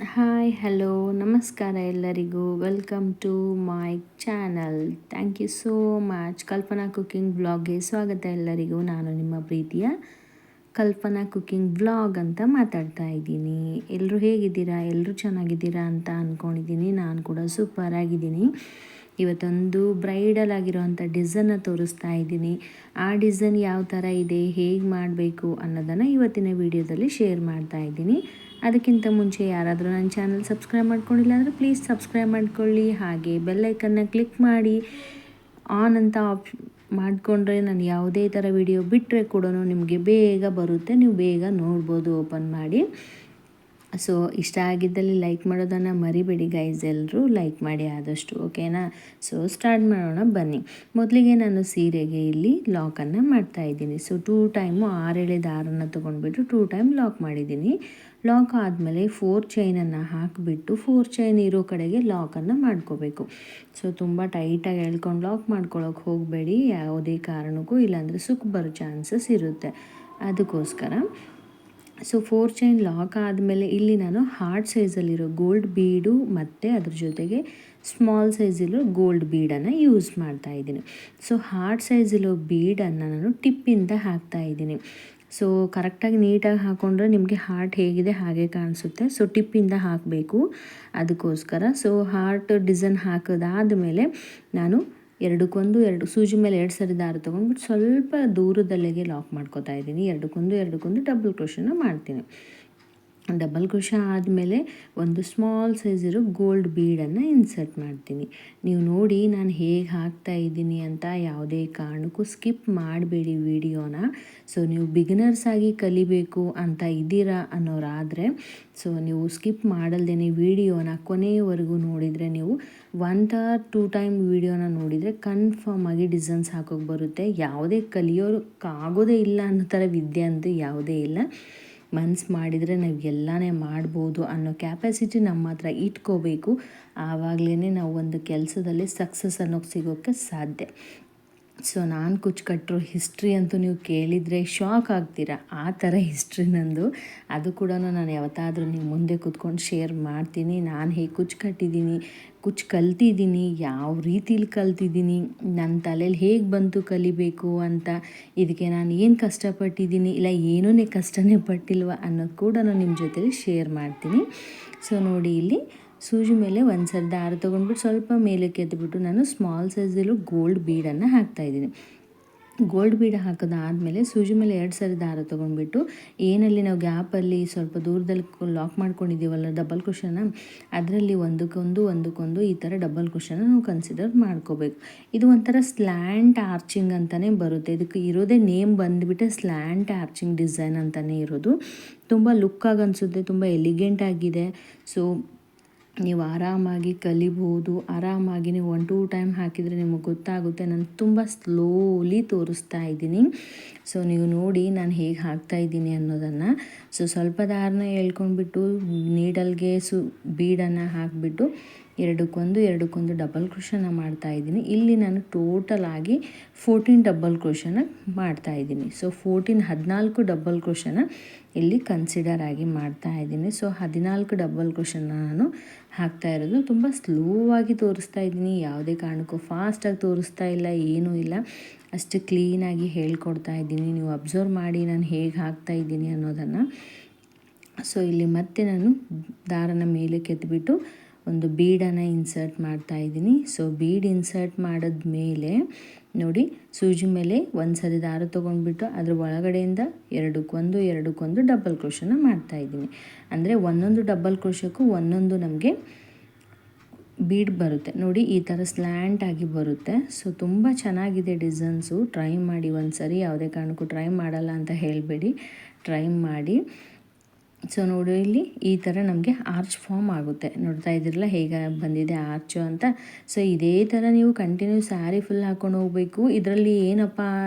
Hi hello ನಮಸ್ಕಾರ ಎಲ್ಲರಿಗೂ. Welcome to my channel. Thank you so much. Kalpana cooking ಬ್ಲಾಗ್ಗೆ ಸ್ವಾಗತ ಎಲ್ಲರಿಗೂ. ನಾನು ನಿಮ್ಮ ಪ್ರೀತಿಯ ಕಲ್ಪನಾ ಕುಕಿಂಗ್ ಬ್ಲಾಗ್ ಅಂತ ಮಾತಾಡ್ತಾ ಇದ್ದೀನಿ. ಎಲ್ಲರೂ ಹೇಗಿದ್ದೀರಾ? ಎಲ್ಲರೂ ಚೆನ್ನಾಗಿದ್ದೀರಾ ಅಂತ ಅಂದ್ಕೊಂಡಿದ್ದೀನಿ. ನಾನು ಕೂಡ ಸೂಪರ್ ಆಗಿದ್ದೀನಿ. ಇವತ್ತೊಂದು ಬ್ರೈಡಲ್ ಆಗಿರೋವಂಥ ಡಿಸೈನ್ನ ತೋರಿಸ್ತಾ ಇದ್ದೀನಿ. ಆ ಡಿಸೈನ್ ಯಾವ ಥರ ಇದೆ, ಹೇಗೆ ಮಾಡಬೇಕು ಅನ್ನೋದನ್ನು ಇವತ್ತಿನ ವಿಡಿಯೋದಲ್ಲಿ ಶೇರ್ ಮಾಡ್ತಾ ಇದ್ದೀನಿ. ಅದಕ್ಕಿಂತ ಮುಂಚೆ ಯಾರಾದರೂ ನನ್ನ ಚಾನಲ್ ಸಬ್ಸ್ಕ್ರೈಬ್ ಮಾಡ್ಕೊಂಡಿಲ್ಲ ಅಂದರೆ ಪ್ಲೀಸ್ ಸಬ್ಸ್ಕ್ರೈಬ್ ಮಾಡ್ಕೊಳ್ಳಿ. ಹಾಗೆ ಬೆಲ್ಲೈಕನ್ನ ಕ್ಲಿಕ್ ಮಾಡಿ ಆನ್ ಅಂತ ಮಾಡಿಕೊಂಡ್ರೆ ನಾನು ಯಾವುದೇ ಥರ ವಿಡಿಯೋ ಬಿಟ್ಟರೆ ಕೂಡ ನಿಮಗೆ ಬೇಗ ಬರುತ್ತೆ, ನೀವು ಬೇಗ ನೋಡ್ಬೋದು ಓಪನ್ ಮಾಡಿ. ಸೊ ಇಷ್ಟ ಆಗಿದ್ದಲ್ಲಿ ಲೈಕ್ ಮಾಡೋದನ್ನು ಮರಿಬೇಡಿ ಗೈಸ್, ಎಲ್ಲರೂ ಲೈಕ್ ಮಾಡಿ ಆದಷ್ಟು, ಓಕೆನಾ? ಸೊ ಸ್ಟಾರ್ಟ್ ಮಾಡೋಣ ಬನ್ನಿ. ಮೊದಲಿಗೆ ನಾನು ಸೀರೆಗೆ ಇಲ್ಲಿ ಲಾಕನ್ನು ಮಾಡ್ತಾಯಿದ್ದೀನಿ. ಸೊ 2 ಟೈಮು 6 ಎಳೆ ದಾರನ್ನು ತೊಗೊಂಡ್ಬಿಟ್ಟು 2 ಟೈಮ್ ಲಾಕ್ ಮಾಡಿದ್ದೀನಿ. ಲಾಕ್ ಆದಮೇಲೆ 4 ಚೈನನ್ನು ಹಾಕಿಬಿಟ್ಟು 4 ಚೈನ್ ಇರೋ ಕಡೆಗೆ ಲಾಕನ್ನು ಮಾಡ್ಕೋಬೇಕು. ಸೊ ತುಂಬ ಟೈಟಾಗಿ ಎಳ್ಕೊಂಡು ಲಾಕ್ ಮಾಡ್ಕೊಳ್ಳೋಕೆ ಹೋಗಬೇಡಿ ಯಾವುದೇ ಕಾರಣಕ್ಕೂ, ಇಲ್ಲಾಂದರೆ ಸುಕ್ಕು ಬರೋ ಚಾನ್ಸಸ್ ಇರುತ್ತೆ. ಅದಕ್ಕೋಸ್ಕರ ಸೊ 4 ಚೈನ್ ಲಾಕ್ ಆದಮೇಲೆ ಇಲ್ಲಿ ನಾನು ಹಾರ್ಟ್ ಸೈಜಲ್ಲಿರೋ ಗೋಲ್ಡ್ ಬೀಡು ಮತ್ತು ಅದ್ರ ಜೊತೆಗೆ ಸ್ಮಾಲ್ ಸೈಜಿರೋ ಗೋಲ್ಡ್ ಬೀಡನ್ನು ಯೂಸ್ ಮಾಡ್ತಾಯಿದ್ದೀನಿ. ಸೊ ಹಾರ್ಟ್ ಸೈಜಿರೋ ಬೀಡನ್ನು ನಾನು ಟಿಪ್ಪಿಂದ ಹಾಕ್ತಾಯಿದ್ದೀನಿ. ಸೊ ಕರೆಕ್ಟಾಗಿ ನೀಟಾಗಿ ಹಾಕ್ಕೊಂಡ್ರೆ ನಿಮಗೆ ಹಾರ್ಟ್ ಹೇಗಿದೆ ಹಾಗೆ ಕಾಣಿಸುತ್ತೆ. ಸೊ ಟಿಪ್ಪಿಂದ ಹಾಕಬೇಕು, ಅದಕ್ಕೋಸ್ಕರ. ಸೊ ಹಾರ್ಟ್ ಡಿಸೈನ್ ಹಾಕಿದಾದ್ಮೇಲೆ ನಾನು ಎರಡು ಸೂಜಿ ಮೇಲೆ 2 ಸರಿ ದಾರ ತೊಗೊಂಡ್ಬಿಟ್ಟು ಸ್ವಲ್ಪ ದೂರದಲ್ಲಿಗೆ ಲಾಕ್ ಮಾಡ್ಕೊತಾ ಇದ್ದೀನಿ. ಎರಡಕ್ಕೊಂದು ಡಬಲ್ ಕ್ರೋಶನ ಮಾಡ್ತೀನಿ. ಡಬಲ್ ಕ್ರೋಶ ಆದಮೇಲೆ ಒಂದು ಸ್ಮಾಲ್ ಸೈಜಿರೋ ಗೋಲ್ಡ್ ಬೀಡನ್ನು ಇನ್ಸರ್ಟ್ ಮಾಡ್ತೀನಿ. ನೀವು ನೋಡಿ ನಾನು ಹೇಗೆ ಹಾಕ್ತಾ ಇದ್ದೀನಿ ಅಂತ. ಯಾವುದೇ ಕಾರಣಕ್ಕೂ ಸ್ಕಿಪ್ ಮಾಡಬೇಡಿ ವಿಡಿಯೋನ. ಸೊ ನೀವು ಬಿಗಿನರ್ಸ್ ಆಗಿ ಕಲಿಬೇಕು ಅಂತ ಇದ್ದೀರಾ ಅನ್ನೋರಾದರೆ ಸೊ ನೀವು ಸ್ಕಿಪ್ ಮಾಡಲ್ದೇ ವಿಡಿಯೋನ ಕೊನೆಯವರೆಗೂ ನೋಡಿದರೆ, ನೀವು 1 or 2 ಟೈಮ್ ವಿಡಿಯೋನ ನೋಡಿದರೆ ಕನ್ಫರ್ಮ್ ಆಗಿ ಡಿಸೈನ್ಸ್ ಹಾಕೋಕೆ ಬರುತ್ತೆ. ಯಾವುದೇ ಕಲಿಯೋಕ್ಕಾಗೋದೇ ಇಲ್ಲ ಅನ್ನೋ ಥರ ವಿದ್ಯೆ ಅಂತೂ ಯಾವುದೇ ಇಲ್ಲ. ಮನ್ಸು ಮಾಡಿದರೆ ನಾವು ಎಲ್ಲನೇ ಮಾಡ್ಬೋದು ಅನ್ನೋ ಕ್ಯಾಪಾಸಿಟಿ ನಮ್ಮ ಹತ್ರ ಇಟ್ಕೋಬೇಕು. ಆವಾಗಲೇ ನಾವು ಒಂದು ಕೆಲಸದಲ್ಲಿ ಸಕ್ಸಸ್ ಅನ್ನೋಕ್ಕೆ ಸಿಗೋಕ್ಕೆ ಸಾಧ್ಯ. ಸೊ ನಾನು ಕುಚ್ಚು ಕಟ್ಟಿರೋ ಹಿಸ್ಟ್ರಿ ಅಂತೂ ನೀವು ಕೇಳಿದರೆ ಶಾಕ್ ಆಗ್ತೀರಾ. ಆ ಥರ ಹಿಸ್ಟ್ರಿ ನಂದು. ಅದು ಕೂಡ ನಾನು ಯಾವತ್ತಾದರೂ ನೀವು ಮುಂದೆ ಕೂತ್ಕೊಂಡು ಶೇರ್ ಮಾಡ್ತೀನಿ. ನಾನು ಹೇಗೆ ಕುಚ್ಚು ಕಟ್ಟಿದ್ದೀನಿ, ಕುಚ್ಚು ಕಲ್ತಿದ್ದೀನಿ, ಯಾವ ರೀತಿಲಿ ಕಲ್ತಿದ್ದೀನಿ, ನನ್ನ ತಲೆಯಲ್ಲಿ ಹೇಗೆ ಬಂತು ಕಲಿಬೇಕು ಅಂತ, ಇದಕ್ಕೆ ನಾನು ಏನು ಕಷ್ಟಪಟ್ಟಿದ್ದೀನಿ, ಇಲ್ಲ ಏನೂ ಕಷ್ಟನೇ ಪಟ್ಟಿಲ್ವ ಅನ್ನೋದು ಕೂಡ ನಾನು ನಿಮ್ಮ ಜೊತೆಲಿ ಶೇರ್ ಮಾಡ್ತೀನಿ. ಸೊ ನೋಡಿ, ಇಲ್ಲಿ ಸೂಜಿ ಮೇಲೆ 1 ಸರಿ ದಾರ ತೊಗೊಂಡ್ಬಿಟ್ಟು ಸ್ವಲ್ಪ ಮೇಲಕ್ಕೆ ಎದ್ಬಿಟ್ಟು ನಾನು ಸ್ಮಾಲ್ ಸೈಜಲ್ಲೂ ಗೋಲ್ಡ್ ಬೀಡನ್ನು ಹಾಕ್ತಾಯಿದ್ದೀನಿ. ಗೋಲ್ಡ್ ಬೀಡ್ ಹಾಕೋದಾದಮೇಲೆ ಸೂಜಿ ಮೇಲೆ 2 ಸರಿ ದಾರ ತೊಗೊಂಡ್ಬಿಟ್ಟು ಏನಲ್ಲಿ ನಾವು ಗ್ಯಾಪಲ್ಲಿ ಸ್ವಲ್ಪ ದೂರದಲ್ಲಿ ಲಾಕ್ ಮಾಡ್ಕೊಂಡಿದ್ದೀವಲ್ಲ ಡಬಲ್ ಕ್ರೋಶನ, ಅದರಲ್ಲಿ ಒಂದಕ್ಕೊಂದು ಈ ಥರ ಡಬಲ್ ಕ್ರೋಶನ ನಾವು ಕನ್ಸಿಡರ್ ಮಾಡ್ಕೋಬೇಕು. ಇದು ಒಂಥರ ಸ್ಲ್ಯಾಂಟ್ ಆರ್ಚಿಂಗ್ ಅಂತಲೇ ಬರುತ್ತೆ. ಇದಕ್ಕೆ ಇರೋದೇ ನೇಮ್ ಬಂದುಬಿಟ್ಟೆ ಸ್ಲ್ಯಾಂಟ್ ಆರ್ಚಿಂಗ್ ಡಿಸೈನ್ ಅಂತಲೇ ಇರೋದು. ತುಂಬ ಲುಕ್ಕಾಗಿ ಅನಿಸುತ್ತೆ, ತುಂಬ ಎಲಿಗೆಂಟ್ ಆಗಿದೆ. ಸೊ ನೀವು ಆರಾಮಾಗಿ ಕಲಿಬೋದು. ಆರಾಮಾಗಿ ನೀವು 1-2 ಟೈಮ್ ಹಾಕಿದರೆ ನಿಮಗೆ ಗೊತ್ತಾಗುತ್ತೆ. ನಾನು ತುಂಬ ಸ್ಲೋಲಿ ತೋರಿಸ್ತಾ ಇದ್ದೀನಿ. ಸೊ ನೀವು ನೋಡಿ ನಾನು ಹೇಗೆ ಹಾಕ್ತಾಯಿದ್ದೀನಿ ಅನ್ನೋದನ್ನು. ಸೊ ಸ್ವಲ್ಪ ದಾರನ ಎಳ್ಕೊಂಡ್ಬಿಟ್ಟು ನೀಡಲ್ಗೆ ಬೀಡನ್ನು ಹಾಕಿಬಿಟ್ಟು ಎರಡಕ್ಕೊಂದು ಡಬಲ್ ಕ್ರೋಶನ ಮಾಡ್ತಾಯಿದ್ದೀನಿ. ಇಲ್ಲಿ ನಾನು ಟೋಟಲ್ ಆಗಿ 14 ಡಬಲ್ ಕ್ರೋಶನ ಮಾಡ್ತಾಯಿದ್ದೀನಿ. ಸೊ 14 ಡಬಲ್ ಕ್ರೋಶನ ಇಲ್ಲಿ ಕನ್ಸಿಡರ್ ಆಗಿ ಮಾಡ್ತಾಯಿದ್ದೀನಿ. ಸೊ 14 ಡಬಲ್ ಕ್ರೋಶನ ನಾನು ಹಾಕ್ತಾ ಇರೋದು. ತುಂಬ ಸ್ಲೋ ಆಗಿ ತೋರಿಸ್ತಾ ಇದ್ದೀನಿ, ಯಾವುದೇ ಕಾರಣಕ್ಕೂ ಫಾಸ್ಟಾಗಿ ತೋರಿಸ್ತಾ ಇಲ್ಲ, ಏನೂ ಇಲ್ಲ. ಅಷ್ಟು ಕ್ಲೀನಾಗಿ ಹೇಳ್ಕೊಡ್ತಾ ಇದ್ದೀನಿ. ನೀವು ಅಬ್ಸರ್ವ್ ಮಾಡಿ ನಾನು ಹೇಗೆ ಹಾಕ್ತಾಯಿದ್ದೀನಿ ಅನ್ನೋದನ್ನು. ಸೊ ಇಲ್ಲಿ ಮತ್ತೆ ನಾನು ದಾರನ ಮೇಲಕ್ಕೆ ಎತ್ಬಿಟ್ಟು ಒಂದು ಬೀಡನ್ನು ಇನ್ಸರ್ಟ್ ಮಾಡ್ತಾಯಿದ್ದೀನಿ. ಸೊ ಬೀಡ್ ಇನ್ಸರ್ಟ್ ಮಾಡಿದ್ಮೇಲೆ ನೋಡಿ, ಸೂಜಿ ಮೇಲೆ 1 ಸರಿ ದಾರ ತೊಗೊಂಡ್ಬಿಟ್ಟು ಅದ್ರ ಒಳಗಡೆಯಿಂದ ಎರಡಕ್ಕೊಂದು ಡಬಲ್ ಕ್ರೋಶನ ಮಾಡ್ತಾಯಿದ್ದೀನಿ. ಅಂದರೆ ಒಂದೊಂದು ಡಬಲ್ ಕ್ರೋಶಕ್ಕೂ ಒಂದೊಂದು ನಮಗೆ ಬೀಡ್ ಬರುತ್ತೆ ನೋಡಿ, ಈ ಥರ ಸ್ಲ್ಯಾಂಟ್ ಆಗಿ ಬರುತ್ತೆ. ಸೊ ತುಂಬ ಚೆನ್ನಾಗಿದೆ ಡಿಸೈನ್ಸು. ಟ್ರೈ ಮಾಡಿ ಒಂದು ಸರಿ, ಯಾವುದೇ ಕಾರಣಕ್ಕೂ ಟ್ರೈ ಮಾಡಲ್ಲ ಅಂತ ಹೇಳಬೇಡಿ, ಟ್ರೈ ಮಾಡಿ. ಸೊ ನೋಡಿ, ಇಲ್ಲಿ ಈ ಥರ ನಮಗೆ ಆರ್ಚ್ ಫಾರ್ಮ್ ಆಗುತ್ತೆ. ನೋಡ್ತಾ ಇದ್ದೀರಲ್ಲ ಹೇಗೆ ಬಂದಿದೆ ಆರ್ಚು ಅಂತ. ಸೊ ಇದೇ ಥರ ನೀವು ಕಂಟಿನ್ಯೂ ಸ್ಯಾರಿ ಫುಲ್ ಹಾಕ್ಕೊಂಡು ಹೋಗಬೇಕು. ಇದರಲ್ಲಿ ಏನಪ್ಪ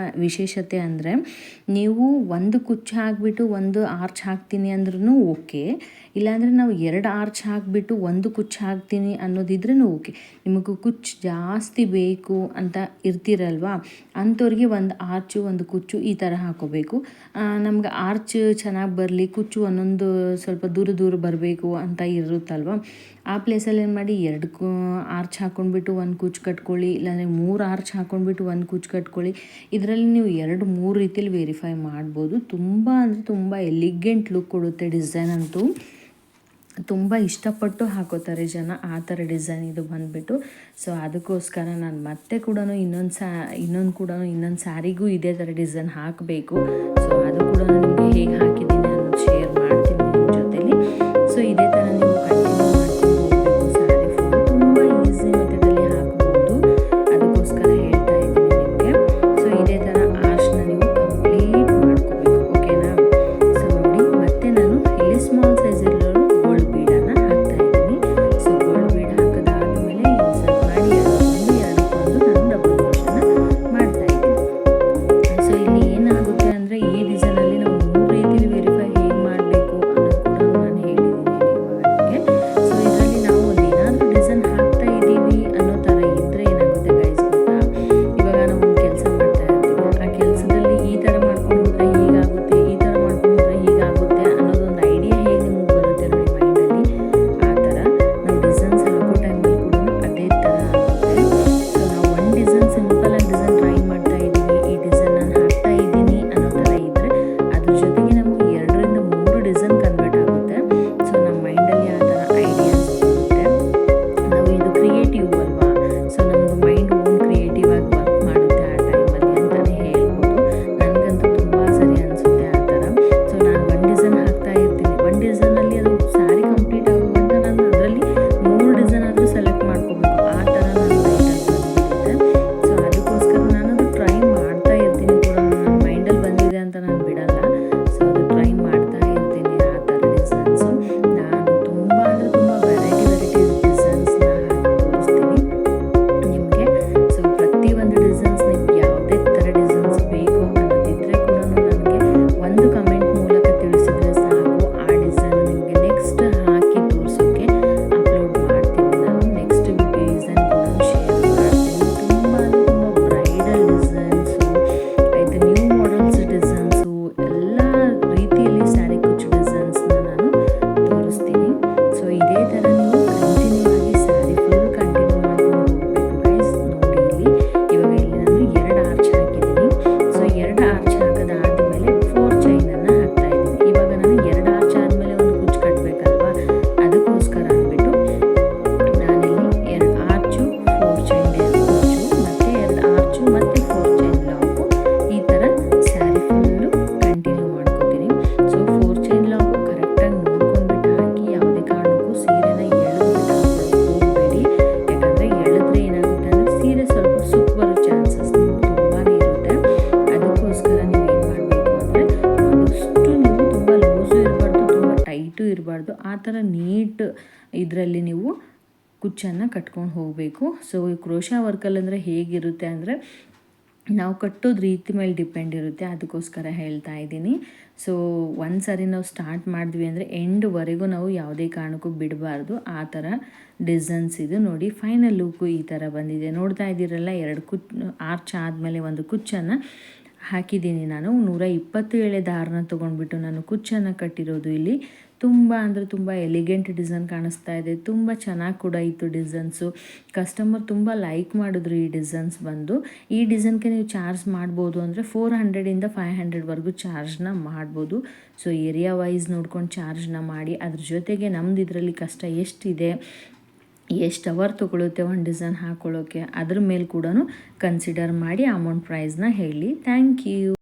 ವಿಶೇಷತೆ ಅಂದರೆ, ನೀವು ಒಂದು ಕುಚ್ಚು ಹಾಕಿಬಿಟ್ಟು ಒಂದು ಆರ್ಚ್ ಹಾಕ್ತೀನಿ ಅಂದ್ರೂ ಓಕೆ, ಇಲ್ಲಾಂದರೆ ನಾವು 2 ಆರ್ಚ್ ಹಾಕಿಬಿಟ್ಟು ಒಂದು ಕುಚ್ಚು ಹಾಕ್ತೀನಿ ಅನ್ನೋದಿದ್ರೂ ಓಕೆ. ನಿಮಗೂ ಕುಚ್ಚು ಜಾಸ್ತಿ ಬೇಕು ಅಂತ ಇರ್ತೀರಲ್ವಾ, ಅಂಥವ್ರಿಗೆ ಒಂದು ಆರ್ಚು ಒಂದು ಕುಚ್ಚು ಈ ಥರ ಹಾಕೋಬೇಕು. ನಮ್ಗೆ ಆರ್ಚ್ ಚೆನ್ನಾಗಿ ಬರಲಿ, ಕುಚ್ಚು ಒಂದೊಂದು ಸ್ವಲ್ಪ ದೂರ ದೂರ ಬರಬೇಕು ಅಂತ ಇರುತ್ತಲ್ವ, ಆ ಪ್ಲೇಸಲ್ಲಿ ಏನು ಮಾಡಿ 2 ಆರ್ಚ್ ಹಾಕ್ಕೊಂಡ್ಬಿಟ್ಟು ಒಂದು ಕುಚ್ಚು ಕಟ್ಕೊಳ್ಳಿ, ಇಲ್ಲಾಂದರೆ 3 ಆರ್ಚ್ ಹಾಕ್ಕೊಂಡ್ಬಿಟ್ಟು ಒಂದು ಕುಚ್ಚು ಕಟ್ಕೊಳ್ಳಿ. ಇದರಲ್ಲಿ ನೀವು 2-3 ರೀತಿಯಲ್ಲಿ ವೆರಿಫೈ ಮಾಡ್ಬೋದು. ತುಂಬ ಅಂದರೆ ತುಂಬ ಎಲಿಗೆಂಟ್ ಲುಕ್ ಕೊಡುತ್ತೆ. ಡಿಸೈನ್ ಅಂತೂ ತುಂಬ ಇಷ್ಟಪಟ್ಟು ಹಾಕೋತಾರೆ ಜನ, ಆ ಥರ ಡಿಸೈನ್ ಇದು ಬಂದುಬಿಟ್ಟು. ಸೊ ಅದಕ್ಕೋಸ್ಕರ ನಾನು ಮತ್ತೆ ಕೂಡ ಇನ್ನೊಂದು ಸ್ಯಾರಿಗೂ ಇದೇ ಥರ ಡಿಸೈನ್ ಹಾಕಬೇಕು. ಸೊ ಅದು ಕೂಡ ನಿಮಗೆ ಹೇಗೆ ಹಾಕಿದ್ದೀನಿ ಅನ್ನೋದು ಶೇರ್ ಮಾಡ್ತೀನಿ ನಿಮ್ಮ ಜೊತೆಲಿ. ಸೊ ಇದೇ ಥರ ನೀವು ಕಂಟಿನ್ಯೂ ಮಾಡ್ಕೊಂಡು ಹೋಗಬೇಕು. ಸ್ಯಾರಿ ಫುಲ್ ತುಂಬ ಈಸಿ ಮೆಥಡಲ್ಲಿ ಹಾಕ್ಬೋದು, ಅದಕ್ಕೋಸ್ಕರ ಹೇಳ್ತಾ ಇದ್ದೀನಿ ನಿಮಗೆ. ಸೊ ಇದೇ ಥರ ಆರ್ಚ್ನ ನೀವು ಕಂಪ್ಲೀಟ್ ಮಾಡ್ಕೋಬೇಕು, ಓಕೆನಾ. ಸೊ ನೋಡಿ, ಮತ್ತೆ ನಾನು ಇಲ್ಲಿ ಸ್ಮಾಲ್ ಸೈಜಲ್ಲಿರೋ ಗೋಲ್ಡ್ ಬೀಡನ್ನು ಹಾಕ್ತಾ ಇದ್ದೀನಿ. ಸೊ ಗೋಲ್ಡ್ ಬೀಡ್ ಹಾಕಿದಾದ್ಮೇಲೆ ಇನ್ಸರ್ಟ್ ಮಾಡಿ ಎರಡಕ್ಕೊಂದು ನಾನು ಡಬಲ್ ಕ್ರೋಶನ ಮಾಡ್ತಾ ಇದ್ದೀನಿ. ಸೊ ಇಲ್ಲಿ ಏನಾಗುತ್ತೆ ಅಂದರೆ ಈ ಡಿಸೈನಲ್ಲಿ ನಾವು 3 ರೀತಿಯಲ್ಲಿ ವೆರಿಫೈ ಹೇಗೆ ಮಾಡಬೇಕು ಅನ್ನೋದು ಕೂಡ ನಾನು ಹೇಳಿದ್ದೀನಿ ನಿಮಗೆ. ಸೊ ಇದರಲ್ಲಿ ನಾವು ಒಂದು ಏನಾದರೂ ಡಿಸೈನ್ ಹಾಕ್ತಾ ಇದ್ದೀವಿ ಅನ್ನೋ ಥರ ಇದ್ದರೆ ಏನಾಗುತ್ತೆ ಗೈಸ್ ಗೊತ್ತಾ, ಇವಾಗ ನಾವು ಒಂದು ಕೆಲಸ ಮಾಡ್ತಾ ಇರ್ತೀವಿ, ಆ ಕೆಲಸದಲ್ಲಿ ಈ ಥರ ಮಾಡ್ಕೊಂಡು ಹೋದರೆ ಹೀಗಾಗುತ್ತೆ, ಈ ಥರ ಮಾಡ್ಕೊಂಡು ಹೋದರೆ ಹೀಗಾಗುತ್ತೆ ಅನ್ನೋದೊಂದು ಐಡಿಯಾ ಹೇಗೆ ನಿಮ್ಗೆ ಬರುತ್ತೆ ನೋಡಿ ಮೈಂಡಲ್ಲಿ, ಆ ಥರ ನಾವು ಡಿಸೈನ್ಸ್ ಹಾಕೋ ಟೈಮಲ್ಲಿ ಕೂಡ ಅದೇ ಥರ ಆಗುತ್ತೆ. ಸೊ ನಾವು ಒಂದು ಡಿಸೈನ್ ಸಿಂಪಲಾಗಿ ಡಿಸೈನ್ ಟ್ರೈ ಮಾಡ್ತಾ ಇದ್ದೀವಿ, ಈ ಡಿಸೈನ್ ನಾನು ಹಾಕ್ತಾ ಇದ್ದೀನಿ ಅನ್ನೋ ಥರ ಇದ್ದರೆ ಅದ್ರ ಜೊತೆಗೆ ನಮಗೆ 2-3 ಡಿಸೈನ್ ಕನ್ವರ್ಟ್ ಆಗುತ್ತೆ. ಸೊ ನಮ್ಮ ಮೈಂಡಲ್ಲಿ ಆ ಥರ ಐಡಿಯಾಸ್ ಬರುತ್ತೆ. ನಾವು ಇದು ಕ್ರಿಯೇಟಿವ್ ಅಲ್ವಾ, ಸೊ ನಮ್ಮದು ಮೈಂಡ್ ಓನ್ ಕ್ರಿಯೇಟಿವ್ ಆಗಿ ವರ್ಕ್ ಮಾಡುತ್ತೆ ಆ ಟೈಮಲ್ಲಿ ಅಂತಲೇ ಹೇಳ್ಬೋದು. ನನಗಂತೂ ತುಂಬ ಸರಿ ಅನಿಸುತ್ತೆ ಆ ಥರ. ಸೊ ನಾನು ಒಂದು ಡಿಸೈನ್ ಹಾಕ್ತಾ ಇರ್ತೀನಿ, ಒಂದು ಡಿಸೈನಲ್ಲಿ ಅದು ಸ್ಯಾರಿ ಕಂಪ್ಲೀಟ್ ಆಗೋಗಂತ ನಾನು ಅದರಲ್ಲಿ 3 ಡಿಸೈನ್ ಆದರೂ ಸೆಲೆಕ್ಟ್ ಮಾಡ್ಕೋಬೇಕು, ಆ ಥರ ನನ್ನ ಮೈಂಡಲ್ಲಿ ಬಂದುಬಿಡುತ್ತೆ. ಸೊ ಅದಕ್ಕೋಸ್ಕರ ನಾನು ಅದು ಟ್ರೈ ಮಾಡ್ತಾ ಇರ್ತೀನಿ ಕೂಡ, ನನ್ನ ಮೈಂಡಲ್ಲಿ ಬಂದಿದೆ ಅಂತ ನಾನು ಬಿಡಲ್ಲ. ಸೊ ಅದು ಟ್ರೈ ಮಾಡ್ತಾ ಇರ್ತೀನಿ ಆ ಥರ ಡಿಸೈನ್ಸು. ನಾನು ತುಂಬ ಅಂದರೆ ತುಂಬ ವೆರೈಟಿ ಡಿಸೈನ್ಸ್ನ ಹಾಕಿ ತೋರಿಸ್ತೀನಿ ನಿಮಗೆ. ಸೊ ಪ್ರತಿಯೊಂದು ಡಿಸೈನ್ಸ್ ನಿಮ್ಗೆ ಯಾವುದೇ ಥರ ಡಿಸೈನ್ಸ್ ಬೇಕು ಅನ್ನೋದಿದ್ದರೆ ಕೂಡ ನನಗೆ ಒಂದು ಕಮೆಂಟ್ ಮೂಲಕ ತಿಳಿಸಿದ್ರೆ ಸಾಕು, ಆ ಡಿಸೈನ್ ನಿಮಗೆ ನೆಕ್ಸ್ಟ್ ಹಾಕಿ ತೋರಿಸೋಕ್ಕೆ ಅಪ್ಲೋಡ್ ಮಾಡ್ತೀನಿ ನಾನು. ನೆಕ್ಸ್ಟ್ ಡಿಸೈನ್ ಕೂಡ ಶೇರ್ ಮಾಡ್ತೀನಿ. ತುಂಬ ಅಂದರೆ ತುಂಬ ಬ್ರೈಡಲ್ ಡಿಸೈನ್ಸು ಆಯಿತು, ನ್ಯೂ ಮಾಡೆಲ್ಸ್ ಡಿಸೈನ್ಸು, ಎಲ್ಲ ರೀತಿಯಲ್ಲಿ ಸ್ಯಾರಿ ಕುಚ್ಚು ಡಿಸೈನ್ಸ್ನ ನಾನು ತೋರಿಸ್ತೀನಿ. ಸೊ ಇದೇ ಥರ ನೀವು ಕಂಟಿನ್ಯೂ ಆಗಿ ಸ್ಯಾರಿ ಫುಲ್ ಕಂಟಿನ್ಯೂ ಮಾಡ್ಕೊಂಡು ಹೋಗಬೇಕು ಗೈಸ್. ನೋಡಿ ಇಲ್ಲಿ ಇವಾಗ ಇಲ್ಲಿ ನಾನು 2 ಆರ್ಚ್ ಹಾಕಿದ್ದೀನಿ. ಸೊ 2 ಆರ್ಚ್ ಹಾಕಿದಾದ್ಮೇಲೆ 4 ಚೈನನ್ನು ಹಾಕ್ತಾ ಇದ್ದೀನಿ. ಇವಾಗ ನಾನು 2 ಆರ್ಚ್ ಆದಮೇಲೆ ಒಂದು ಕುಚ್ಚು ಕಟ್ಟಬೇಕಲ್ವಾ, ಅದಕ್ಕೋಸ್ಕರ ಅಂದ್ಬಿಟ್ಟು ನಾನಿಲ್ಲಿ 2 ಆರ್ಚು 4 ಚೈನ್ ಕುಚ್ಚು ಮತ್ತು 2 ಆರ್ಚು ಮತ್ತು 4 ಚೈನ್ ಲಾಕು ಈ ಥರ ಸ್ಯಾರಿ ಫುಲ್ಲು ಕಂಟಿನ್ಯೂ ಮಾಡ್ಕೋತೀನಿ. ಸೊ 4 ಚೈನ್ ಲಾಕು ಕರೆಕ್ಟಾಗಿ ನೋಡ್ಕೊಂಡ್ಬಿಟ್ಟು ಹಾಕಿ, ಯಾವುದೇ ಕಾರಣಕ್ಕೂ ಸೀರೆನ ಎಳೆದ್ಬಿಟ್ಟು ಹಾಕೊಳ್ಳೋಕೆ ಹೋಗಬೇಡಿ. ಯಾಕಂದರೆ ಎಳೆದ್ರೆ ಏನಾಗುತ್ತೆ ಅಂದರೆ ಸೀರೆ ಸ್ವಲ್ಪ ಸುಕ್ ಬರೋ ಚಾನ್ಸಸ್ ತುಂಬಾ ಇರುತ್ತೆ. ಅದಕ್ಕೋಸ್ಕರ ನೀವು ಏನು ಮಾಡಬೇಕು ಅಂದರೆ ಆದಷ್ಟು ನೀವು ತುಂಬ ಲೂಸು ಇರಬಾರ್ದು, ತುಂಬ ಟೈಟು ಇರಬಾರ್ದು, ಆ ಥರ ನೀಟ್ ಇದರಲ್ಲಿ ನೀವು ಕುಚ್ಚನ್ನು ಕಟ್ಕೊಂಡು ಹೋಗಬೇಕು. ಸೊ ಈ ಕ್ರೋಶಾ ವರ್ಕಲ್ಲಿ ಅಂದರೆ ಹೇಗಿರುತ್ತೆ ಅಂದರೆ ನಾವು ಕಟ್ಟೋದು ರೀತಿ ಮೇಲೆ ಡಿಪೆಂಡ್ ಇರುತ್ತೆ, ಅದಕ್ಕೋಸ್ಕರ ಹೇಳ್ತಾ ಇದ್ದೀನಿ. ಸೊ ಒಂದು ಸಾರಿ ನಾವು ಸ್ಟಾರ್ಟ್ ಮಾಡಿದ್ವಿ ಅಂದರೆ ಎಂಡ್ವರೆಗೂ ನಾವು ಯಾವುದೇ ಕಾರಣಕ್ಕೂ ಬಿಡಬಾರ್ದು. ಆ ಥರ ಡಿಸೈನ್ಸ್ ಇದು ನೋಡಿ. ಫೈನಲ್ ಲುಕ್ಕು ಈ ಥರ ಬಂದಿದೆ, ನೋಡ್ತಾ ಇದ್ದೀರಲ್ಲ. 2 ಆರ್ಚ್ ಆದಮೇಲೆ ಒಂದು ಕುಚ್ಚನ್ನು ಹಾಕಿದ್ದೀನಿ ನಾನು. 120 ಎಳೆ ದಾರನ ತೊಗೊಂಡ್ಬಿಟ್ಟು ನಾನು ಕುಚ್ಚನ್ನು ಕಟ್ಟಿರೋದು ಇಲ್ಲಿ. ತುಂಬ ಅಂದರೆ ತುಂಬ ಎಲಿಗೆಂಟ್ ಡಿಸೈನ್ ಕಾಣಿಸ್ತಾ ಇದೆ, ತುಂಬ ಚೆನ್ನಾಗಿ ಕೂಡ ಇತ್ತು ಡಿಸೈನ್ಸು. ಕಸ್ಟಮರ್ ತುಂಬ ಲೈಕ್ ಮಾಡಿದ್ರು ಈ ಡಿಸೈನ್ಸ್ ಬಂದು. ಈ ಡಿಸೈನ್ಗೆ ನೀವು ಚಾರ್ಜ್ ಮಾಡ್ಬೋದು ಅಂದರೆ 400ಇಂದ 500ವರೆಗೂ ಚಾರ್ಜ್ನ ಮಾಡ್ಬೋದು. ಸೊ ಏರಿಯಾ ವೈಸ್ ನೋಡ್ಕೊಂಡು ಚಾರ್ಜ್ನ ಮಾಡಿ. ಅದ್ರ ಜೊತೆಗೆ ನಮ್ದು ಇದರಲ್ಲಿ ಕಷ್ಟ ಎಷ್ಟಿದೆ, ಎಷ್ಟು ಅವರ್ ತೊಗೊಳುತ್ತೆ ಒಂದು ಡಿಸೈನ್ ಹಾಕ್ಕೊಳ್ಳೋಕ್ಕೆ, ಅದ್ರ ಮೇಲೆ ಕೂಡ ಕನ್ಸಿಡರ್ ಮಾಡಿ ಅಮೌಂಟ್ ಪ್ರೈಸ್ನ ಹೇಳಿ. Thank you.